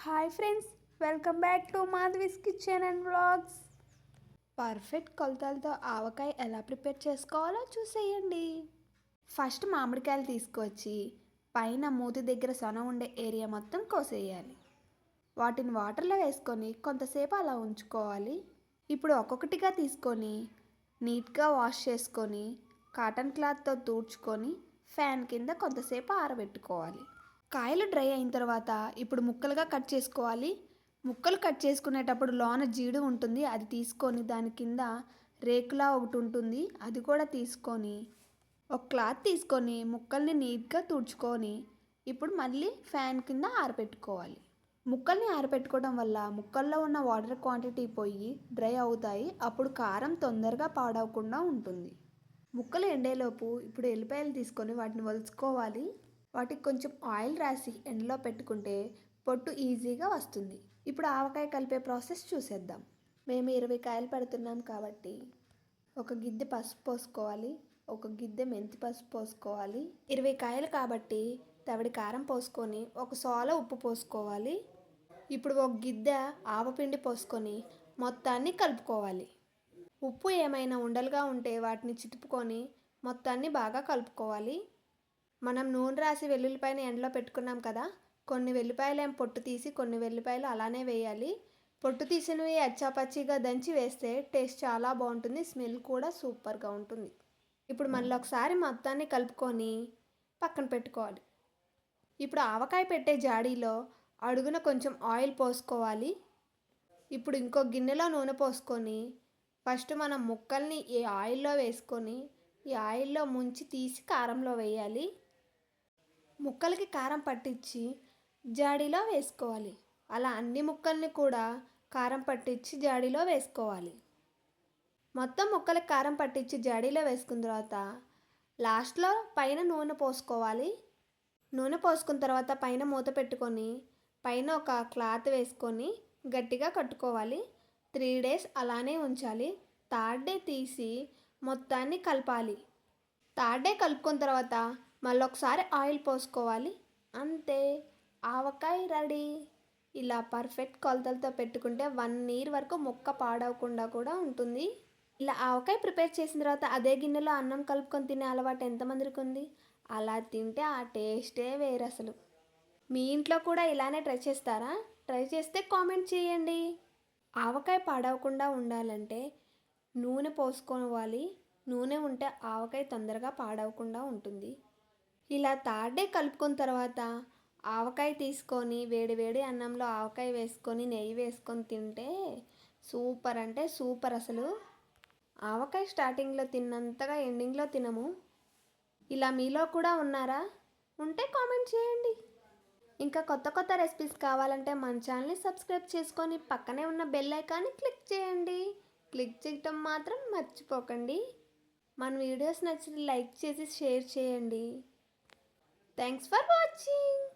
Hi friends, welcome back to Madhavi's kitchen and vlogs. Perfect కొలతలతో ఆవకాయ ఎలా prepare చేసుకోవాలో చూసేయండి. ఫస్ట్ మామిడికాయలు తీసుకొచ్చి పైన మూతి దగ్గర సొన ఉండే ఏరియా మొత్తం కోసేయాలి. వాటిని వాటర్లో వేసుకొని కొంతసేపు అలా ఉంచుకోవాలి. ఇప్పుడు ఒక్కొక్కటిగా తీసుకొని నీట్గా వాష్ చేసుకొని కాటన్ క్లాత్తో తుడుచుకొని ఫ్యాన్ కింద కొంతసేపు ఆరబెట్టుకోవాలి. కాయలు డ్రై అయిన తర్వాత ఇప్పుడు ముక్కలుగా కట్ చేసుకోవాలి. ముక్కలు కట్ చేసుకునేటప్పుడు లోన జీడి ఉంటుంది, అది తీసుకొని దాని కింద రేకులా ఒకటి ఉంటుంది, అది కూడా తీసుకొని ఒక క్లాత్ తీసుకొని ముక్కల్ని నీట్గా తుడుచుకొని ఇప్పుడు మళ్ళీ ఫ్యాన్ కింద ఆరబెట్టుకోవాలి. ముక్కల్ని ఆరబెట్టుకోవడం వల్ల ముక్కల్లో ఉన్న వాటర్ క్వాంటిటీ పోయి డ్రై అవుతాయి. అప్పుడు కారం తొందరగా పాడవకుండా ఉంటుంది. ముక్కలు ఎండేలోపు ఇప్పుడు ఎల్లిపాయలు తీసుకొని వాటిని వలుచుకోవాలి. వాటికి కొంచెం ఆయిల్ రాసి ఎండలో పెట్టుకుంటే పొట్టు ఈజీగా వస్తుంది. ఇప్పుడు ఆవకాయ కలిపే ప్రాసెస్ చూసేద్దాం. మేము 20 కాయలు పెడుతున్నాం కాబట్టి ఒక గిద్దె పసుపు పోసుకోవాలి, ఒక గిద్దె మెంతి పసుపు పోసుకోవాలి. 20 కాయలు కాబట్టి తవిడి కారం పోసుకొని ఒక సోల ఉప్పు పోసుకోవాలి. ఇప్పుడు ఒక గిద్దె ఆవపిండి పోసుకొని మొత్తాన్ని కలుపుకోవాలి. ఉప్పు ఏమైనా ఉండలుగా ఉంటే వాటిని చితుపుకొని మొత్తాన్ని బాగా కలుపుకోవాలి. మనం నూనె రాసి వెల్లుల్లిపాయని ఎండలో పెట్టుకున్నాం కదా, కొన్ని వెల్లిపాయలు పొట్టు తీసి కొన్ని వెల్లిపాయలు అలానే వేయాలి. పొట్టు తీసినవి అచ్చాపచ్చిగా దంచి వేస్తే టేస్ట్ చాలా బాగుంటుంది, స్మెల్ కూడా సూపర్గా ఉంటుంది. ఇప్పుడు మళ్ళీ ఒకసారి మొత్తాన్ని కలుపుకొని పక్కన పెట్టుకోవాలి. ఇప్పుడు ఆవకాయ పెట్టే జాడీలో అడుగున కొంచెం ఆయిల్ పోసుకోవాలి. ఇప్పుడు ఇంకో గిన్నెలో నూనె పోసుకొని ఫస్ట్ మనం ముక్కల్ని ఈ ఆయిల్లో వేసుకొని ఈ ఆయిల్లో ముంచి తీసి కారంలో వేయాలి. ముక్కలకి కారం పట్టించి జాడీలో వేసుకోవాలి. అలా అన్ని ముక్కల్ని కూడా కారం పట్టించి జాడీలో వేసుకోవాలి. మొత్తం ముక్కలకి కారం పట్టించి జాడీలో వేసుకున్న తర్వాత లాస్ట్లో పైన నూనె పోసుకోవాలి. నూనె పోసుకున్న తర్వాత పైన మూత పెట్టుకొని పైన ఒక క్లాత్ వేసుకొని గట్టిగా కట్టుకోవాలి. 3 days అలానే ఉంచాలి. థర్డ్ డే తీసి మొత్తాన్ని కలపాలి. థర్డ్ డే కలుపుకున్న తర్వాత మళ్ళీ ఒకసారి ఆయిల్ పోసుకోవాలి. అంతే, ఆవకాయ రెడీ. ఇలా పర్ఫెక్ట్ కొలతలతో పెట్టుకుంటే 1 year వరకు ముక్క పాడవకుండా కూడా ఉంటుంది. ఇలా ఆవకాయ ప్రిపేర్ చేసిన తర్వాత అదే గిన్నెలో అన్నం కలుపుకొని తినే అలవాటు ఎంతమందికి ఉంది? అలా తింటే ఆ టేస్టే వేరు అసలు. మీ ఇంట్లో కూడా ఇలానే ట్రై చేస్తారా? ట్రై చేస్తే కామెంట్ చేయండి. ఆవకాయ పాడవకుండా ఉండాలంటే నూనె పోసుకోవాలి. నూనె ఉంటే ఆవకాయ తొందరగా పాడవకుండా ఉంటుంది. ఇలా థర్డ్ డే కలుపుకున్న తర్వాత ఆవకాయ తీసుకొని వేడి వేడి అన్నంలో ఆవకాయ వేసుకొని నెయ్యి వేసుకొని తింటే సూపర్ అంటే సూపర్ అసలు. ఆవకాయ స్టార్టింగ్లో తిన్నంతగా ఎండింగ్లో తినము. ఇలా మీలో కూడా ఉన్నారా? ఉంటే కామెంట్ చేయండి. ఇంకా కొత్త కొత్త రెసిపీస్ కావాలంటే మన ఛానల్ని సబ్స్క్రైబ్ చేసుకొని పక్కనే ఉన్న బెల్ ఐకాన్ని క్లిక్ చేయండి. క్లిక్ చేయటం మాత్రం మర్చిపోకండి. మన వీడియోస్ నచ్చితే లైక్ చేసి షేర్ చేయండి. Thanks for watching.